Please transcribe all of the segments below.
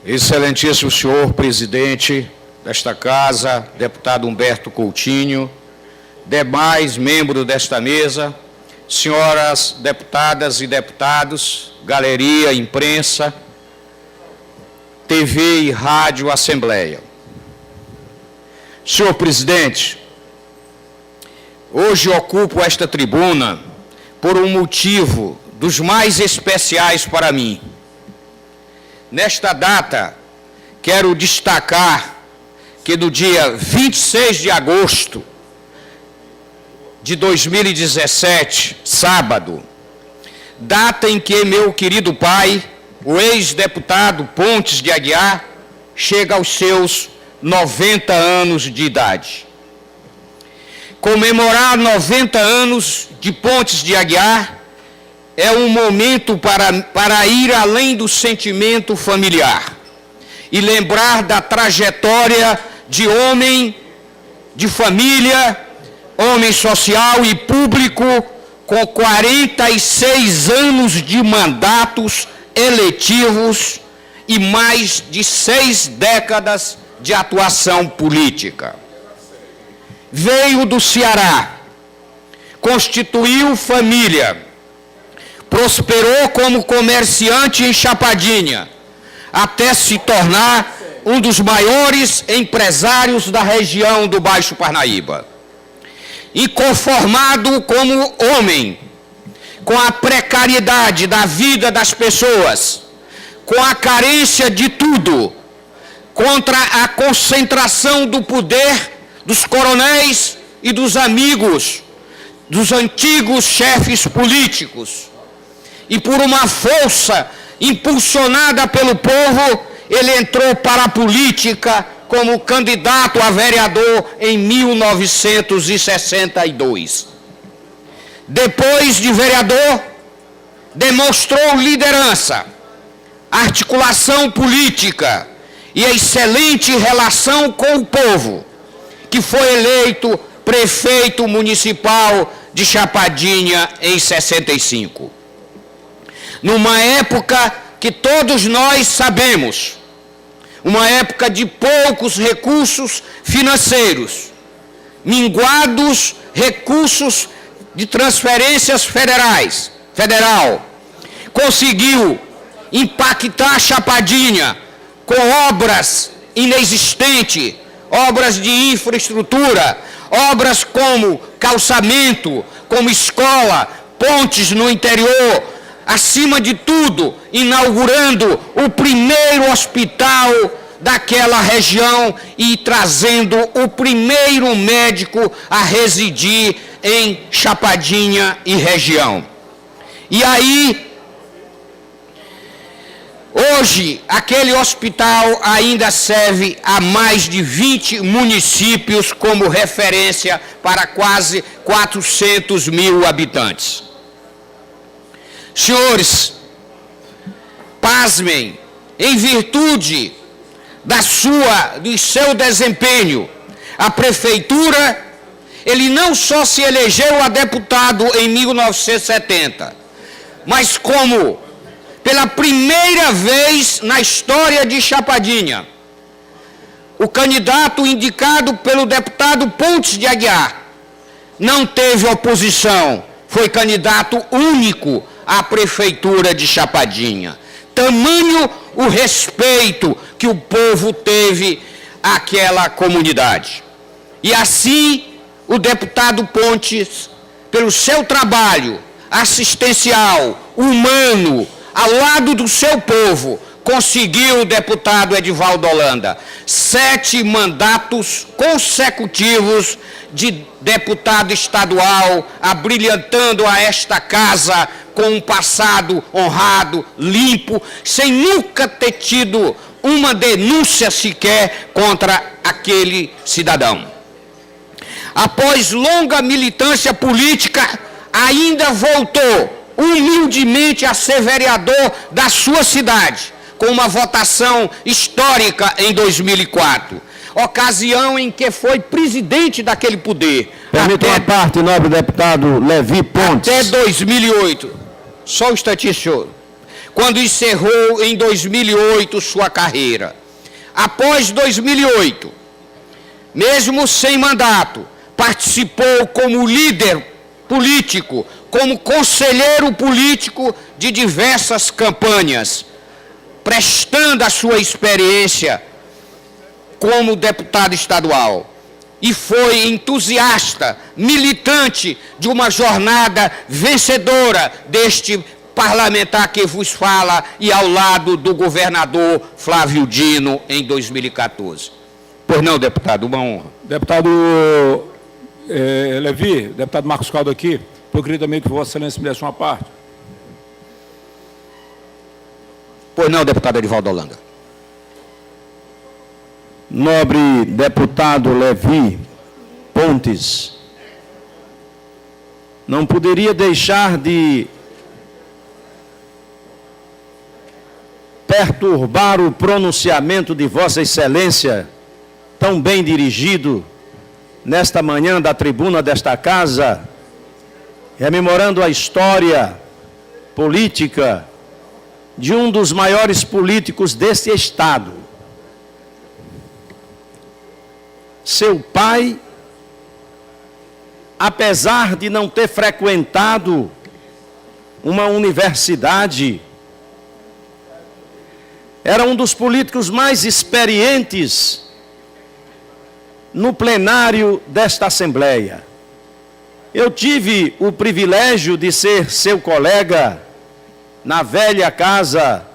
Excelentíssimo senhor presidente desta casa, deputado Humberto Coutinho, demais membros desta mesa, senhoras deputadas e deputados, galeria, imprensa, TV e rádio Assembleia. Senhor presidente, hoje ocupo esta tribuna por um motivo dos mais especiais para mim. Nesta data, quero destacar que no dia 26 de agosto de 2017, sábado, data em que meu querido pai, o ex-deputado Pontes de Aguiar, chega aos seus 90 anos de idade. Comemorar 90 anos de Pontes de Aguiar é um momento para ir além do sentimento familiar e lembrar da trajetória de homem, de família, homem social e público, com 46 anos de mandatos eletivos e mais de 6 décadas de atuação política. Veio do Ceará, constituiu família, prosperou como comerciante em Chapadinha, até se tornar um dos maiores empresários da região do Baixo Parnaíba. Inconformado como homem, com a precariedade da vida das pessoas, com a carência de tudo, contra a concentração do poder dos coronéis e dos amigos, dos antigos chefes políticos, e por uma força impulsionada pelo povo, ele entrou para a política como candidato a vereador em 1962. Depois de vereador, demonstrou liderança, articulação política e excelente relação com o povo, que foi eleito prefeito municipal de Chapadinha em 65. Numa época que todos nós sabemos, uma época de poucos recursos financeiros, minguados recursos de transferências federal, conseguiu impactar Chapadinha com obras inexistentes, obras de infraestrutura, obras como calçamento, como escola, pontes no interior, acima de tudo, inaugurando o primeiro hospital daquela região e trazendo o primeiro médico a residir em Chapadinha e região. E aí, hoje, aquele hospital ainda serve a mais de 20 municípios como referência para quase 400 mil habitantes. Senhores, pasmem, em virtude do seu desempenho, a prefeitura, ele não só se elegeu a deputado em 1970, mas como, pela primeira vez na história de Chapadinha, o candidato indicado pelo deputado Pontes de Aguiar não teve oposição, foi candidato único à prefeitura de Chapadinha. Tamanho o respeito que o povo teve àquela comunidade. E assim, o deputado Pontes, pelo seu trabalho assistencial, humano, ao lado do seu povo, conseguiu o deputado Edivaldo Holanda 7 mandatos consecutivos de deputado estadual, abrilhantando a esta casa com um passado honrado, limpo, sem nunca ter tido uma denúncia sequer contra aquele cidadão. Após longa militância política, ainda voltou humildemente a ser vereador da sua cidade, com uma votação histórica em 2004, ocasião em que foi presidente daquele poder. Permita uma parte, nobre deputado Levi Pontes. Até 2008. Só um instantinho, senhor. quando encerrou em 2008 sua carreira. Após 2008, mesmo sem mandato, participou como líder político, como conselheiro político de diversas campanhas, prestando a sua experiência como deputado estadual. E foi entusiasta, militante de uma jornada vencedora deste parlamentar que vos fala e ao lado do governador Flávio Dino em 2014. Pois não, deputado, uma honra. Deputado Levi, deputado Marcos Caldo aqui, eu queria também que Vossa Excelência me desse uma parte. Pois não, deputado Edivaldo Holanda. Nobre deputado Levi Pontes, não poderia deixar de perturbar o pronunciamento de Vossa Excelência, tão bem dirigido, nesta manhã da tribuna desta casa, rememorando a história política de um dos maiores políticos deste Estado. Seu pai, apesar de não ter frequentado uma universidade, era um dos políticos mais experientes no plenário desta Assembleia. Eu tive o privilégio de ser seu colega na velha casa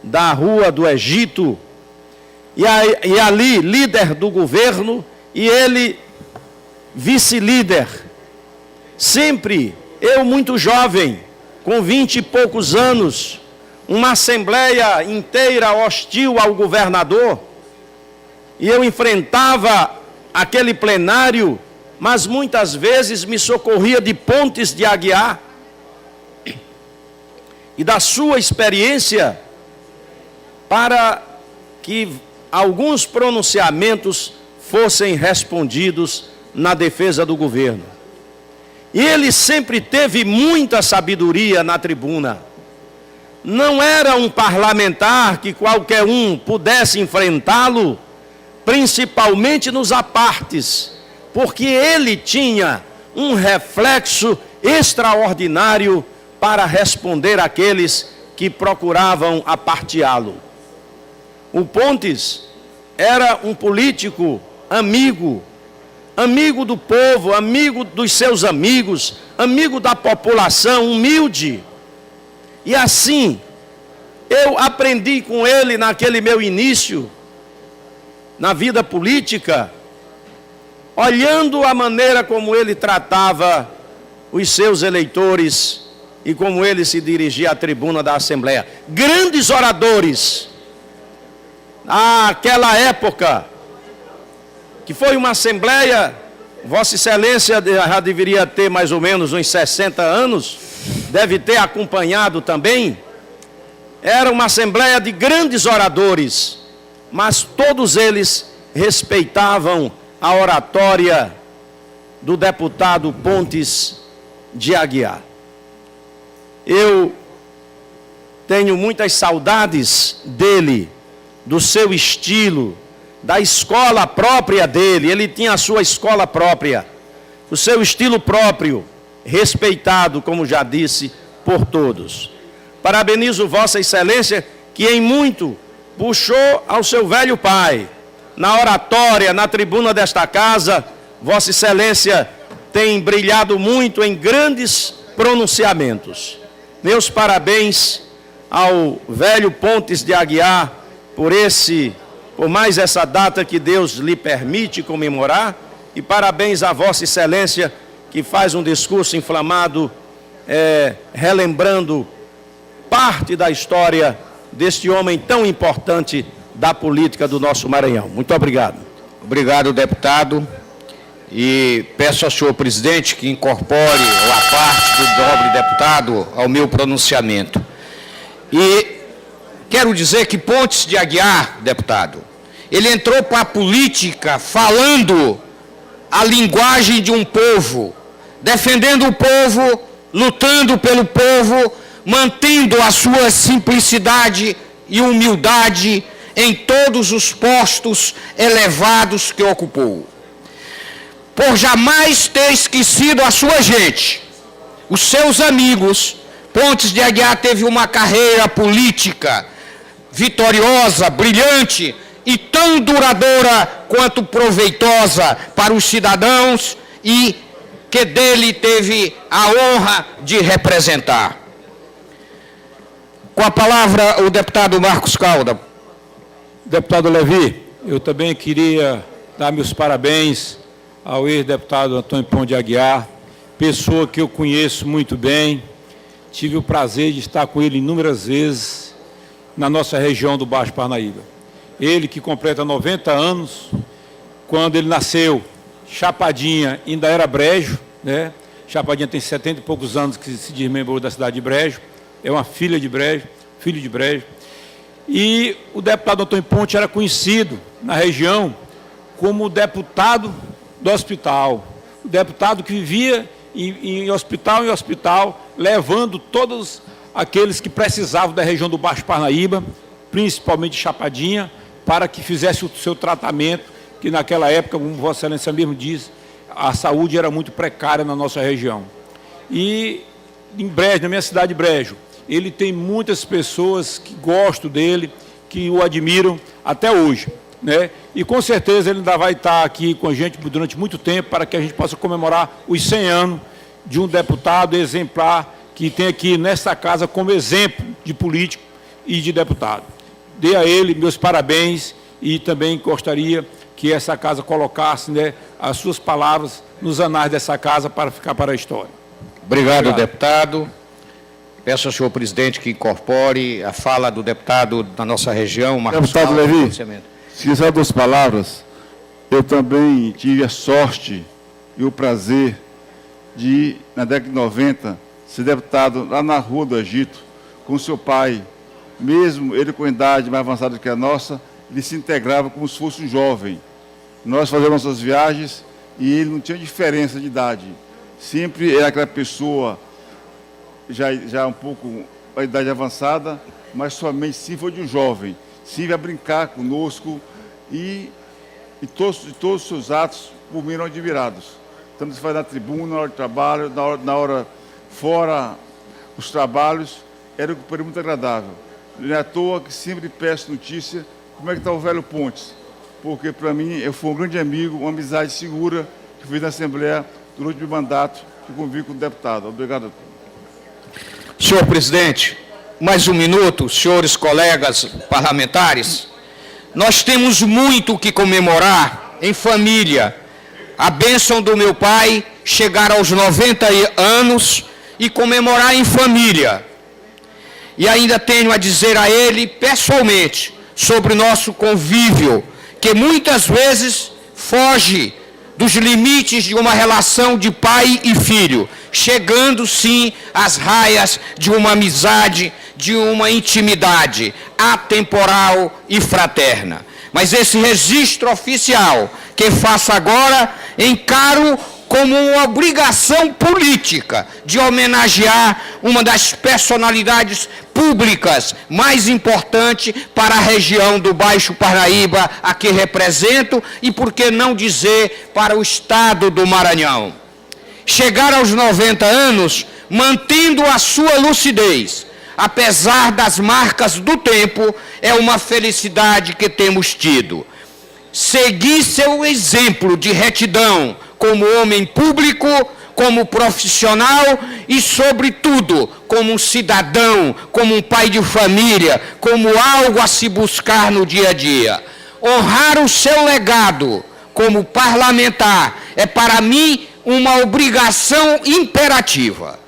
da Rua do Egito, e ali líder do governo, e ele vice-líder. Sempre, eu muito jovem, com 20 e poucos anos, uma assembleia inteira hostil ao governador, e eu enfrentava aquele plenário, mas muitas vezes me socorria de Pontes de Aguiar, e da sua experiência, para que alguns pronunciamentos fossem respondidos na defesa do governo. E ele sempre teve muita sabedoria na tribuna. Não era um parlamentar que qualquer um pudesse enfrentá-lo, principalmente nos apartes, porque ele tinha um reflexo extraordinário para responder àqueles que procuravam aparteá-lo. O Pontes era um político amigo, amigo do povo, amigo dos seus amigos, amigo da população, humilde. E assim, eu aprendi com ele naquele meu início, na vida política, olhando a maneira como ele tratava os seus eleitores e como ele se dirigia à tribuna da Assembleia. Grandes oradores, naquela época, que foi uma Assembleia, Vossa Excelência já deveria ter mais ou menos uns 60 anos, deve ter acompanhado também. Era uma Assembleia de grandes oradores, mas todos eles respeitavam a oratória do deputado Pontes de Aguiar. Eu tenho muitas saudades dele, do seu estilo, da escola própria dele. Ele tinha a sua escola própria, o seu estilo próprio, respeitado, como já disse, por todos. Parabenizo Vossa Excelência, que em muito puxou ao seu velho pai. Na oratória, na tribuna desta casa, Vossa Excelência tem brilhado muito em grandes pronunciamentos. Meus parabéns ao velho Pontes de Aguiar por mais essa data que Deus lhe permite comemorar, e parabéns a Vossa Excelência, que faz um discurso inflamado, relembrando parte da história deste homem tão importante da política do nosso Maranhão. Muito obrigado. Obrigado, deputado. E peço ao senhor presidente que incorpore a parte do nobre deputado ao meu pronunciamento. E quero dizer que Pontes de Aguiar, deputado, ele entrou para a política falando a linguagem de um povo, defendendo o povo, lutando pelo povo, mantendo a sua simplicidade e humildade em todos os postos elevados que ocupou. Por jamais ter esquecido a sua gente, os seus amigos, Pontes de Aguiar teve uma carreira política vitoriosa, brilhante e tão duradoura quanto proveitosa para os cidadãos e que dele teve a honra de representar. Com a palavra, o deputado Marcos Calda. Deputado Levi, eu também queria dar meus parabéns ao ex-deputado Antônio Pontes de Aguiar, pessoa que eu conheço muito bem, tive o prazer de estar com ele inúmeras vezes na nossa região do Baixo Parnaíba. Ele que completa 90 anos, quando ele nasceu, Chapadinha ainda era Brejo, né? Chapadinha tem 70 e poucos anos que se desmembrou da cidade de Brejo, é uma filha de Brejo, filho de Brejo. E o deputado Antônio Pontes era conhecido na região como o deputado do hospital, o deputado que vivia em hospital em hospital, levando todos aqueles que precisavam da região do Baixo Parnaíba, principalmente Chapadinha, para que fizesse o seu tratamento, que naquela época, como Vossa Excelência mesmo disse, a saúde era muito precária na nossa região. E em Brejo, na minha cidade de Brejo, ele tem muitas pessoas que gostam dele, que o admiram até hoje, né? E com certeza ele ainda vai estar aqui com a gente durante muito tempo para que a gente possa comemorar os 100 anos de um deputado exemplar que tem aqui nesta casa como exemplo de político e de deputado. Dê a ele meus parabéns e também gostaria que essa casa colocasse, né, as suas palavras nos anais dessa casa para ficar para a história. Obrigado, deputado. Peço ao senhor presidente que incorpore a fala do deputado da nossa região, Marcos Deputado Calda, Levi, se quiser 2 palavras, eu também tive a sorte e o prazer de, na década de 90, ser deputado lá na Rua do Egito, com seu pai. Mesmo ele com idade mais avançada que a nossa, ele se integrava como se fosse um jovem. Nós fazíamos nossas viagens e ele não tinha diferença de idade. Sempre era aquela pessoa já um pouco a idade avançada, mas somente sim foi de um jovem. Sim vai brincar conosco e todos os seus atos por mim eram admirados. Tanto se faz na tribuna, na hora de trabalho, na hora fora os trabalhos, era muito agradável. Não é à toa que sempre peço notícia como é que está o velho Pontes, porque para mim eu fui um grande amigo, uma amizade segura que fiz na Assembleia durante o meu mandato que convivi com o deputado. Obrigado. Senhor presidente, mais um minuto, senhores colegas parlamentares. Nós temos muito que comemorar em família. A bênção do meu pai chegar aos 90 anos e comemorar em família. E ainda tenho a dizer a ele pessoalmente sobre o nosso convívio, que muitas vezes foge dos limites de uma relação de pai e filho, chegando sim às raias de uma amizade, de uma intimidade atemporal e fraterna. Mas esse registro oficial que faço agora, encaro como uma obrigação política de homenagear uma das personalidades públicas mais importantes para a região do Baixo Parnaíba, a que represento, e por que não dizer para o estado do Maranhão. Chegar aos 90 anos, mantendo a sua lucidez, apesar das marcas do tempo, é uma felicidade que temos tido. Seguir seu exemplo de retidão como homem público, como profissional e, sobretudo, como um cidadão, como um pai de família, como algo a se buscar no dia a dia. Honrar o seu legado como parlamentar é, para mim, uma obrigação imperativa.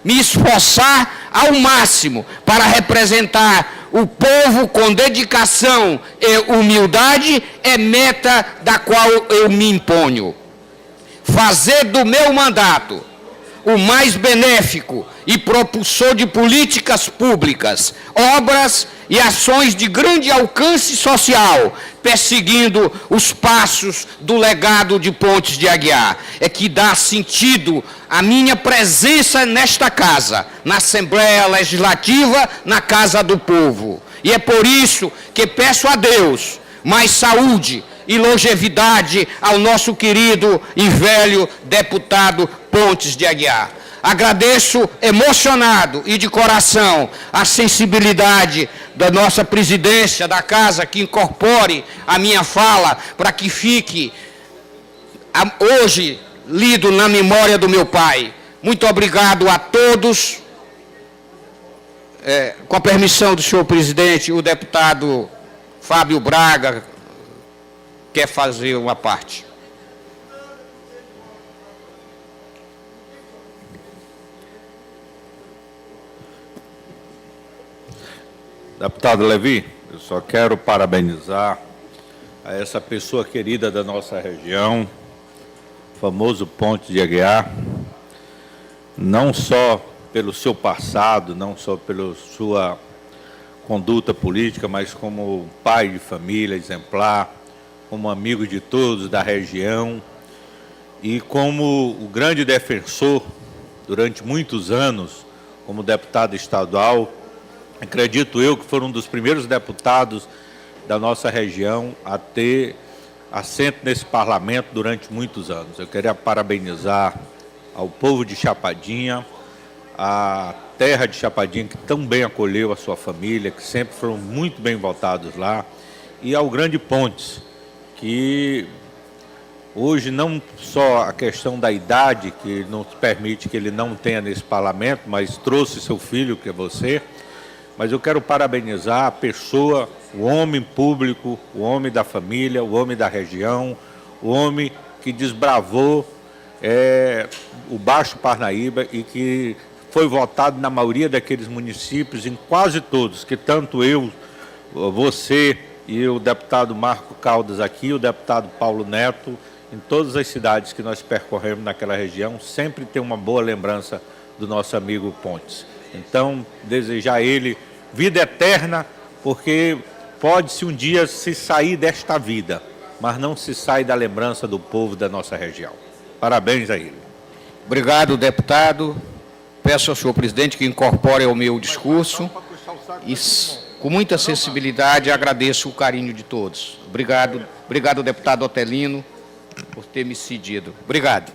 Me esforçar ao máximo para representar o povo com dedicação e humildade é meta da qual eu me imponho. Fazer do meu mandato o mais benéfico e propulsor de políticas públicas, obras e ações de grande alcance social, perseguindo os passos do legado de Pontes de Aguiar. É que dá sentido à minha presença nesta casa, na Assembleia Legislativa, na Casa do Povo. E é por isso que peço a Deus mais saúde e longevidade ao nosso querido e velho deputado Pontes de Aguiar. Agradeço emocionado e de coração a sensibilidade da nossa presidência da casa, que incorpore a minha fala para que fique hoje lido na memória do meu pai. Muito obrigado a todos. Com a permissão do senhor presidente, o deputado Fábio Braga quer fazer uma parte. Deputado Levi, eu só quero parabenizar a essa pessoa querida da nossa região, o famoso Pontes de Aguiar, não só pelo seu passado, não só pela sua conduta política, mas como pai de família exemplar, como amigo de todos da região e como o grande defensor, durante muitos anos, como deputado estadual. Acredito eu que foram um dos primeiros deputados da nossa região a ter assento nesse parlamento durante muitos anos. Eu queria parabenizar ao povo de Chapadinha, a terra de Chapadinha, que tão bem acolheu a sua família, que sempre foram muito bem votados lá, e ao grande Pontes, que hoje não só a questão da idade, que não permite que ele não tenha nesse parlamento, mas trouxe seu filho, que é você. Mas eu quero parabenizar a pessoa, o homem público, o homem da família, o homem da região, o homem que desbravou o Baixo Parnaíba e que foi votado na maioria daqueles municípios, em quase todos, que tanto eu, você e o deputado Marco Caldas aqui, o deputado Paulo Neto, em todas as cidades que nós percorremos naquela região, sempre tem uma boa lembrança do nosso amigo Pontes. Então, desejar a ele vida eterna, porque pode-se um dia se sair desta vida, mas não se sai da lembrança do povo da nossa região. Parabéns a ele. Obrigado, deputado. Peço ao senhor presidente que incorpore ao meu discurso e, com muita sensibilidade, agradeço o carinho de todos. Obrigado, deputado Otelino, por ter me cedido. Obrigado.